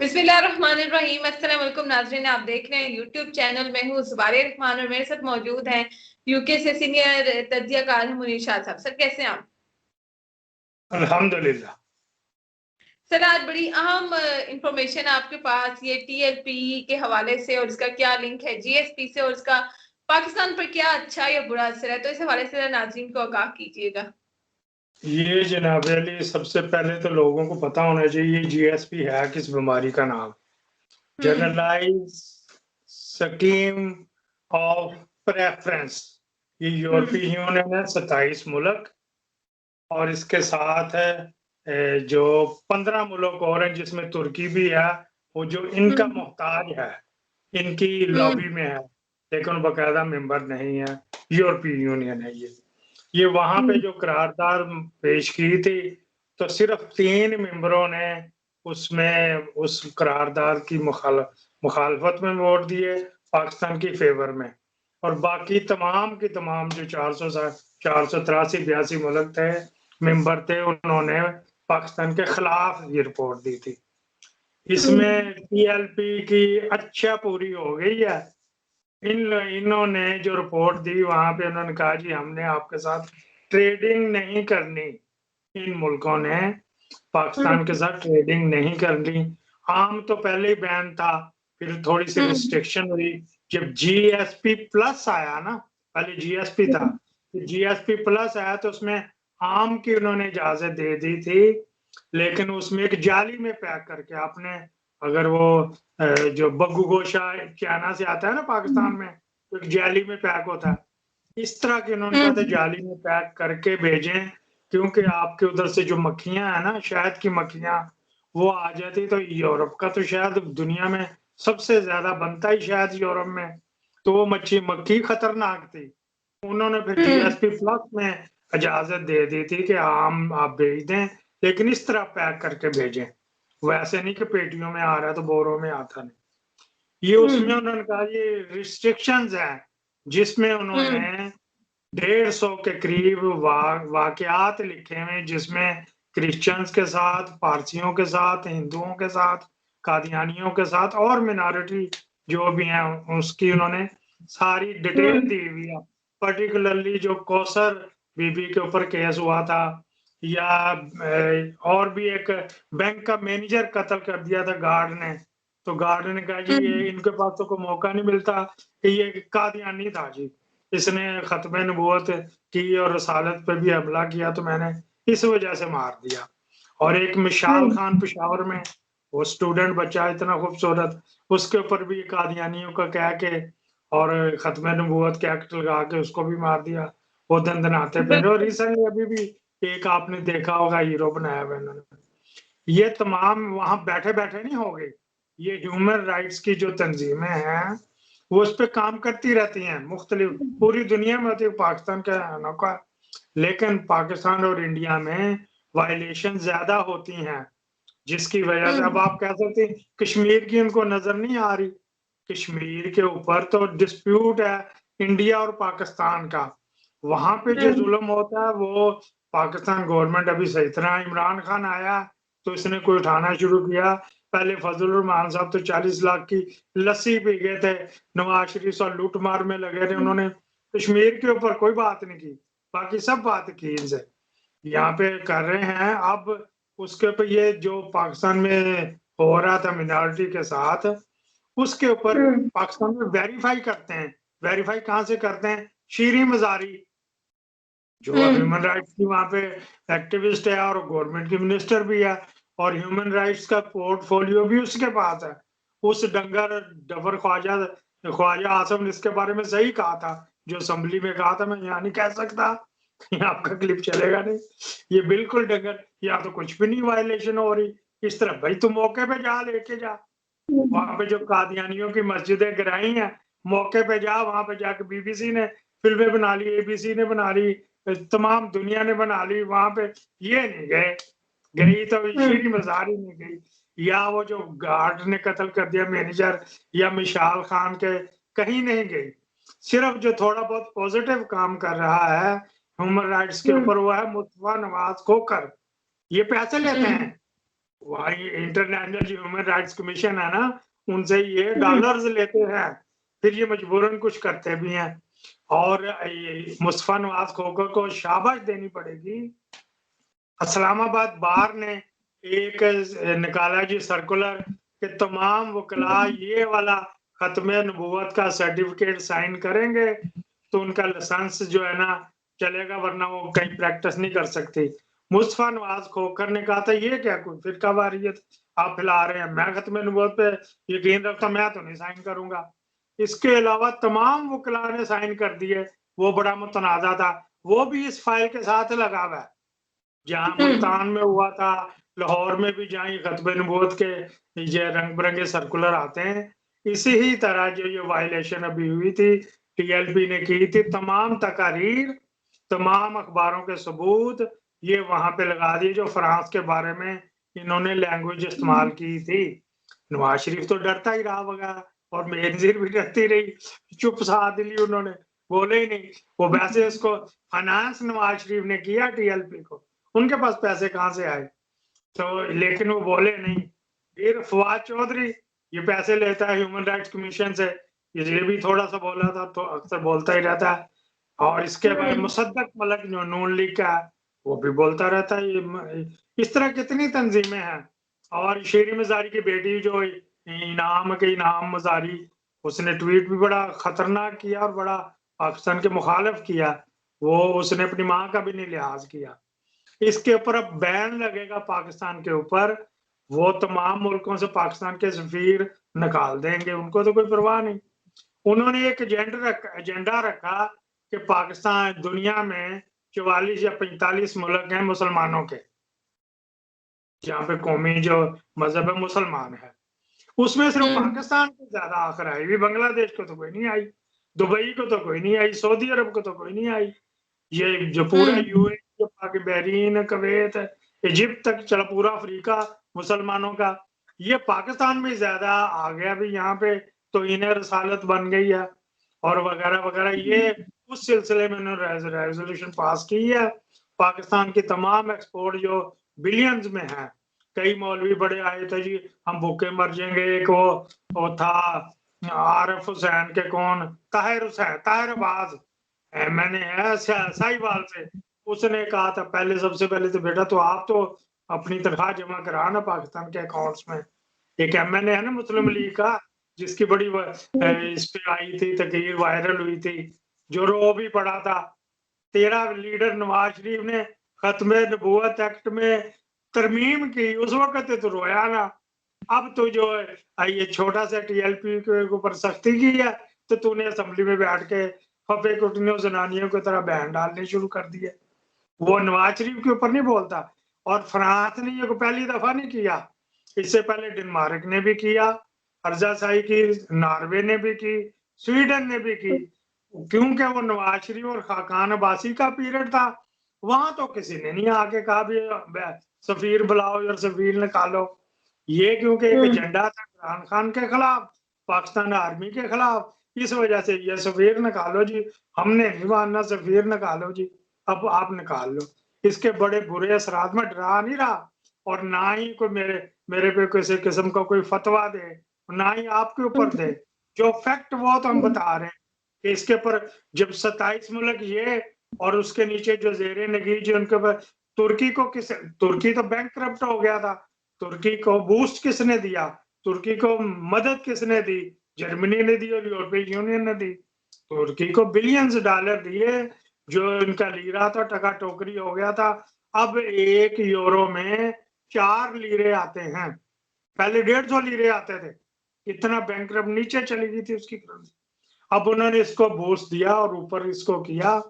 बिस्मिल्लाहिर्रहमानिर्रहीम। अस्सलाम वालेकुम नाज़रीन, आप देख रहे हैं यूट्यूब चैनल में हूँ ज़ुबारे रहमान और मेरे साथ मौजूद हैं यूके से सीनियर तज्जियाकार हैं मुनीर शाह साहब। सर कैसे हैं आप? अल्हम्दुलिल्लाह। सर आज बड़ी अहम इंफॉर्मेशन आपके पास ये टीएलपी के हवाले से और इसका क्या लिंक है जीएसपी से और इसका पाकिस्तान पर क्या अच्छा या बुरा असर है, तो इस हवाले से नाज़रीन को आगाह कीजिएगा। ये जनाब अली, सबसे पहले तो लोगों को पता होना चाहिए जीएसपी है किस बीमारी का नाम। Generalise scheme of preference. ये यूरोपीय यूनियन है, 27 मुल्क, और इसके साथ है जो 15 मुल्क और हैं जिसमें तुर्की भी है, वो जो इनका मोहताज है, इनकी लॉबी में है, लेकिन बाकायदा मेंबर नहीं है। यूरोपीय यूनियन है ये वहां पे जो करारदाद पेश की थी, तो सिर्फ 3 मेंबरों ने उसमें उस करारदाद की मुखालफत में वोट दिए, पाकिस्तान की फेवर में, और बाकी तमाम की तमाम जो 483-82 मुल्क थे, मेंबर थे, उन्होंने पाकिस्तान के खिलाफ ये रिपोर्ट दी थी। इसमें टीएलपी की अच्छा पूरी हो गई है। इन्होंने जो रिपोर्ट दी वहां पे उन्होंने कहा जी हमने आपके साथ ट्रेडिंग नहीं करनी। इन मुल्कों ने पाकिस्तान के साथ ट्रेडिंग नहीं करनी। आम तो पहले ही बैन था, फिर थोड़ी सी रिस्ट्रिक्शन हुई। जब जीएसपी प्लस आया ना, पहले जीएसपी था, जीएसपी प्लस आया तो उसमें आम की उन्होंने इजाजत दे दी थी, लेकिन उसमें एक जाली में पैक करके आपने, अगर वो जो बग्गू गोशा चाइना से आता है ना पाकिस्तान में, तो एक जाली में पैक होता है, इस तरह के उन्होंने कहा था जाली में पैक करके भेजें, क्योंकि आपके उधर से जो मक्खियां है ना, शहद की मक्खियां, वो आ जाती। तो यूरोप का तो शहद दुनिया में सबसे ज्यादा बनता ही शहद यूरोप में, तो वो मक्खी खतरनाक थी। उन्होंने फिर जीएसपी प्लस में इजाजत दे दी थी कि आम आप भेज दें, लेकिन इस तरह पैक करके भेजें, वैसे नहीं कि पेटियों में आ रहा है तो बोरों में आता नहीं। ये उसमें उन्होंने कहा ये रिस्ट्रिक्शंस हैं, जिसमें उन्होंने 150 के करीब वाकयात लिखे हुए, जिसमें क्रिश्चियंस के साथ, पारसियों के साथ, हिंदुओं के साथ, कादियानियों के साथ और मिनॉरिटी जो भी हैं उसकी उन्होंने सारी डिटेल दी हुई है। पर्टिकुलरली जो कौसर बीबी के ऊपर केस हुआ था, या और भी एक बैंक का मैनेजर कत्ल कर दिया था गार्ड ने, तो गार्ड ने कहा जी ये इनके पास तो कोई मौका नहीं मिलता कि ये कादियानी था जी, इसने खत्म नबूवत की और रसालत पे भी हमला किया, तो मैंने इस वजह से मार दिया। और एक मिशाल खान पेशावर में, वो स्टूडेंट बच्चा इतना खूबसूरत, उसके ऊपर भी कादियानियों का कह के और खत्म नबूवत के एक्ट लगा के उसको भी मार दिया। वो दंदनाते पे। और रिसेंटली अभी भी एक आपने देखा होगा हीरो बनाया हुआ इन्होंने। ये तमाम वहां बैठे बैठे नहीं हो गई, ये ह्यूमन राइट्स की जो तंजीमें हैं वो उस पर काम करती रहती हैं, मुख्तलिफ पूरी दुनिया में होती है, पाकिस्तान का अनोखा, लेकिन पाकिस्तान और इंडिया में वायलेशन ज्यादा होती हैं, जिसकी वजह से अब आप कह सकते हैं कश्मीर की उनको नजर नहीं आ रही। कश्मीर के ऊपर तो डिस्प्यूट है इंडिया और पाकिस्तान का, वहां पे जो जुल्म होता है वो पाकिस्तान गवर्नमेंट अभी सही तरह, इमरान खान आया तो इसने कोई उठाना शुरू किया। पहले फजल रहमान साहब तो 40 लाख की लस्सी पी गए थे, नवाज शरीफ और लूट मार में लगे थे, उन्होंने कश्मीर के ऊपर कोई बात नहीं की, बाकी सब बात की इनसे यहाँ पे कर रहे हैं। अब उसके ऊपर ये जो पाकिस्तान में हो रहा था मिनॉरिटी के साथ, उसके ऊपर पाकिस्तान में वेरीफाई करते हैं। वेरीफाई कहाँ से करते हैं? शीरी मजारी जो ह्यूमन राइट्स की वहां पे एक्टिविस्ट है और गवर्नमेंट की मिनिस्टर भी है, और ह्यूमन राइट्स का पोर्टफोलियो भी उसके पास है। उस डंगर डबर ख्वाजा ख्वाजा आसम ने इसके बारे में सही कहा था, जो असेंबली में कहा था, मैं यहाँ नहीं कह सकता, आपका क्लिप चलेगा नहीं। ये बिल्कुल डंगर, यहाँ तो कुछ भी नहीं वायलेशन हो रही। इस तरह भाई तुम मौके पे जा, लेके जा, वहां पे जो कादियानियों की मस्जिदें गिराई हैं, मौके पे जा, वहां पे जाके बीबीसी ने फिल्में बना ली, एबीसी ने बना ली, तमाम दुनिया ने बना ली, वहां पे ये नहीं गए, गई तो शीरी मजारी नहीं गई, या वो जो गार्ड ने कत्ल कर दिया मैनेजर, या मिशाल खान के, कहीं नहीं गई। सिर्फ जो थोड़ा बहुत पॉजिटिव काम कर रहा है ह्यूमन राइट्स के ऊपर वो है मुस्तफा नवाज खोखर। ये पैसे लेते हैं, वही इंटरनेशनल ह्यूमन राइट्स कमीशन है ना, उनसे ये डॉलर्स लेते हैं, फिर ये मजबूरन कुछ करते भी हैं। और मुस्तफा नवाज खोखर को शाबाश देनी पड़ेगी। इस्लामाबाद बार ने एक निकाला जी सर्कुलर कि तमाम वकला ये वाला खत्म नबूवत का सर्टिफिकेट साइन करेंगे तो उनका लाइसेंस जो है ना चलेगा, वरना वो कहीं प्रैक्टिस नहीं कर सकती। मुस्तफा नवाज खोखर ने कहा था ये क्या कोई फिरका वारियत आप फैला रहे हैं, मैं खत्म नबूवत पे यकीन रखता, मैं तो नहीं साइन करूंगा। इसके अलावा तमाम वकला ने साइन कर दिए, वो बड़ा मुतनाज़ा था, वो भी इस फाइल के साथ लगा हुआ है। जहाँ मुल्तान में हुआ था, लाहौर में भी जहाँ ये खत्म नबूवत के ये रंग बिरंगे सर्कुलर आते हैं, इसी ही तरह जो ये वायलेशन अभी हुई थी टीएलपी ने की थी, तमाम तकारीर, तमाम अखबारों के सबूत ये वहां पे लगा दिए जो फ्रांस के बारे में इन्होंने लैंग्वेज इस्तेमाल की थी। नवाज शरीफ तो डरता ही रहा वगैरह, और बेनजीर भी डरती रही, चुप साध ली उन्होंने, बोले ही नहीं। वो वैसे इसको फाइनेंस नवाज शरीफ ने किया टीएलपी को, उनके पास पैसे कहाँ से आए, तो लेकिन वो बोले नहीं। फिर फवाद चौधरी ये पैसे लेता है ह्यूमन राइट्स कमीशन से, ये भी थोड़ा सा बोला था, तो अक्सर बोलता ही रहता है। और इसके बाद मुसद्दक मलक जो नून लीग का है, वो भी बोलता रहता है। ये इस तरह कितनी तंजीमें हैं। और शेरी मजारी की बेटी जो इनाम मजारी, उसने ट्वीट भी बड़ा खतरनाक किया और बड़ा पाकिस्तान के मुखालिफ किया। वो उसने अपनी माँ का भी नहीं लिहाज किया। इसके ऊपर अब बैन लगेगा पाकिस्तान के ऊपर, वो तमाम मुल्कों से पाकिस्तान के सफीर निकाल देंगे, उनको तो कोई परवाह नहीं। उन्होंने एक एजेंडा रखा कि पाकिस्तान दुनिया में 44 या 45 मुल्क हैं मुसलमानों के, जहाँ पे कौमी जो मजहब है मुसलमान है, उसमें सिर्फ पाकिस्तान को ज्यादा आखिर आई भी, बांग्लादेश को तो कोई नहीं आई, दुबई को तो कोई नहीं आई, सऊदी अरब को तो कोई नहीं आई। ये जो पूरा यूएई, बहरीन, कवैत, इजिप्ट तक चला पूरा अफ्रीका मुसलमानों का, ये पाकिस्तान में ज्यादा आ गया भी यहाँ पे, तो इन्हें रसालत बन गई है और वगैरह वगैरह। ये उस सिलसिले में उन्होंने रेजोल्यूशन पास की है। पाकिस्तान की तमाम एक्सपोर्ट जो बिलियंस में है, कई मौलवी बड़े आए थे जी हम भूखे मर जाएंगे, एक वो था आरिफ हुसैन के कौन, ताहिर हुसैन, ताहिर अब्बास मैंने है साहिवाल से, उसने कहा था पहले, सबसे पहले तो बेटा तो आप तो अपनी तनख्वाह जमा करा ना पाकिस्तान के अकाउंट्स में। एक एमएनए है ना मुस्लिम लीग का, जिसकी बड़ी इस पे आई थी तकरीर, वायरल हुई थी, जो रो भी पड़ा था। तेरा लीडर नवाज शरीफ ने खत्म नबूवत एक्ट में तरमीम की, उस वक्त तो रोया ना। अब तो जो है ये छोटा सा टीएलपी के ऊपर सख्ती की है, तो तूने असेंबली में बैठ के फफे कुटनियों जनानियों की तरह बयान डालने शुरू कर दिए। वो नवाज शरीफ के ऊपर नहीं बोलता। और फ्रांस ने ये पहली दफा नहीं किया, इससे पहले डेनमार्क ने भी किया, अर्जाशाही की, नॉर्वे ने भी की, स्वीडन ने भी की, क्योंकि वो नवाज शरीफ और खाकान अब्बासी का पीरियड था। वहां तो किसी ने नहीं आके कहा भी सफीर बुलाओ और सफीर निकालो। ये क्योंकि एक एजेंडा था इमरान खान के खिलाफ, पाकिस्तान आर्मी के खिलाफ, इस वजह से ये सफीर निकालो जी, हमने नहीं मानना, सफीर निकालो जी, अब आप निकाल लो। इसके बड़े बुरे असरात में डरा नहीं रहा, और ना ही कोई मेरे पे किसी किस्म का कोई फतवा दे, ना ही आपके ऊपर दे। जो फैक्ट वो तो हम बता रहे हैं कि इसके ऊपर जब 27 मुल्क ये और उसके नीचे जो जेरे नगीज जो उनके ऊपर, तुर्की तो बैंक करप्ट हो गया था, तुर्की को बूस्ट किसने दिया, तुर्की को मदद किसने दी, जर्मनी ने दी और यूरोपियन यूनियन ने दी। तुर्की को बिलियंस डॉलर दिए, जो इनका लीरा था टका टोकरी हो गया था। अब 1 यूरो में 4 लीरे आते हैं, पहले 150 लीरे आते थे। इतना बैंकरप्ट नीचे चली गई थी उसकी करेंसी। अब उन्होंने इसको बूस्ट दिया और ऊपर इसको किया।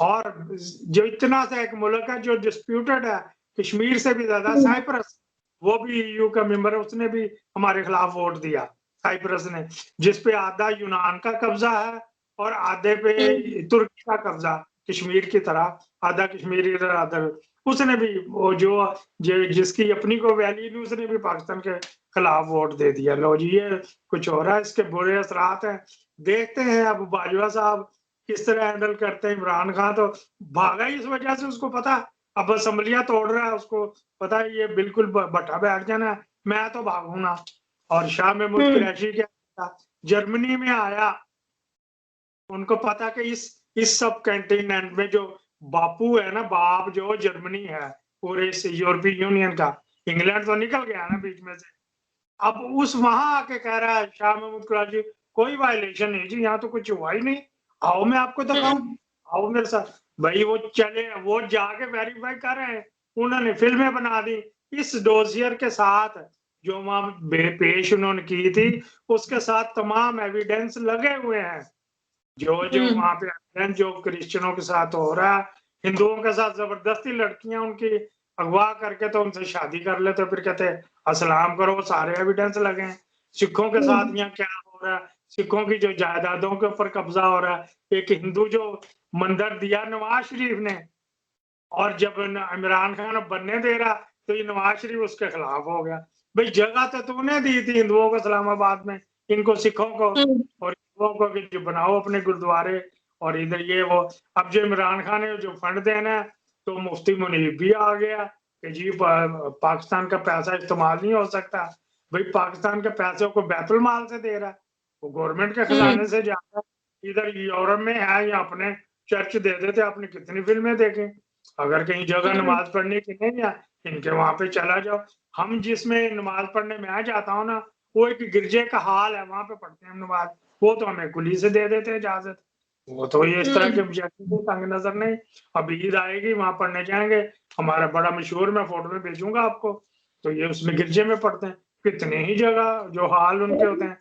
और जो इतना सा एक मुल्क है जो डिस्प्यूटेड है, कश्मीर से भी ज्यादा, साइप्रस, वो भी ईयू का मेंबर है, उसने भी हमारे खिलाफ वोट दिया, साइप्रस ने, जिसपे आधा यूनान का कब्जा है और आधे पे तुर्की का कब्जा, कश्मीर की तरह आधा कश्मीरी आधा, उसने भी वो जो जिसकी अपनी को वैल्यू नहीं, उसने भी पाकिस्तान के खिलाफ वोट दे दिया। लो जी, ये कुछ हो रहा है, इसके बुरे असरात हैं। देखते हैं अब बाजवा साहब किस तरह हैंडल करते हैं। इमरान खान तो भागा ही इस वजह से, उसको पता अब असम्बलियां तोड़ रहा है, उसको पता है ये बिल्कुल भट्टा बैठ जाना है, मैं तो भागू ना। और शाह महमूद कुरैशी क्या था, जर्मनी में आया, उनको पता कि इस सब कंटिनेंट में जो बापू है ना, बाप जो जर्मनी है पूरे इस यूरोपीय यूनियन का, इंग्लैंड तो निकल गया ना बीच में से। अब उस वहां आके कह रहा है शाह महमूद कुरैशी, कोई वायलेशन नहीं जी, यहाँ तो कुछ हुआ ही नहीं, आओ मैं आपको दिखाऊं, आओ मेरे साथ। भाई वो चले, वो जाके वेरीफाई कर रहे हैं, उन्होंने फिल्में बना दी इस डोसियर के साथ, जो वहां पेश उन्होंने की थी उसके साथ तमाम एविडेंस लगे हुए हैं। जो वहां पे एविडेंस जो क्रिश्चियनों के साथ हो रहा है, हिंदुओं के साथ जबरदस्ती लड़कियां उनकी अगवा करके तो उनसे शादी कर लेते, फिर कहते अस्सलाम करो, सारे एविडेंस लगे हैं। सिखों के साथ यहाँ क्या हो रहा है, सिखों की जो जायदादों के ऊपर कब्जा हो रहा है, एक हिंदू जो मंदिर दिया नवाज शरीफ ने, और जब इमरान खान बनने दे रहा तो ये नवाज शरीफ उसके खिलाफ हो गया। भाई जगह तो तूने दी थी हिंदुओं को इस्लामाबाद में, इनको सिखों को और हिंदुओं को कि जो बनाओ अपने गुरुद्वारे, और इधर ये वो। अब जो इमरान खान ने जो फंड देना है, तो मुफ्ती मुनीब भी आ गया कि जी पाकिस्तान का पैसा इस्तेमाल नहीं हो सकता। भाई पाकिस्तान के पैसे को बैतुल माल से दे रहा है, वो गवर्नमेंट के खजाने से जाता है। इधर यूरोप में है, या अपने चर्च दे देते, आपने कितनी फिल्में देखें। अगर कहीं जगह नमाज पढ़ने की नहीं है, इनके वहां पे चला जाओ। हम जिसमें नमाज पढ़ने में आ जाता हूँ ना, वो एक गिरजे का हाल है, वहां पे पढ़ते हैं नमाज, वो तो हमें कुली से दे देते हैं इजाजत। वो तो ये इस तरह के ऑब्जेक्टिव तंग नजर नहीं। अब ईद आएगी, वहां पढ़ने जाएंगे, हमारा बड़ा मशहूर, मैं फोटो में भेजूंगा आपको, तो ये उसमें गिरजे में पढ़ते हैं। कितने ही जगह जो हाल उनके होते हैं।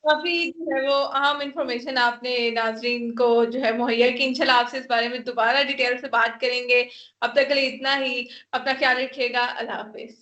काफी जो है वो अहम इंफॉर्मेशन आपने नाजरीन को जो है मुहैया की। इंशाल्लाह आपसे इस बारे में दोबारा डिटेल से बात करेंगे। अब तक के लिए इतना ही, अपना ख्याल रखिएगा। अल्लाह हाफिज।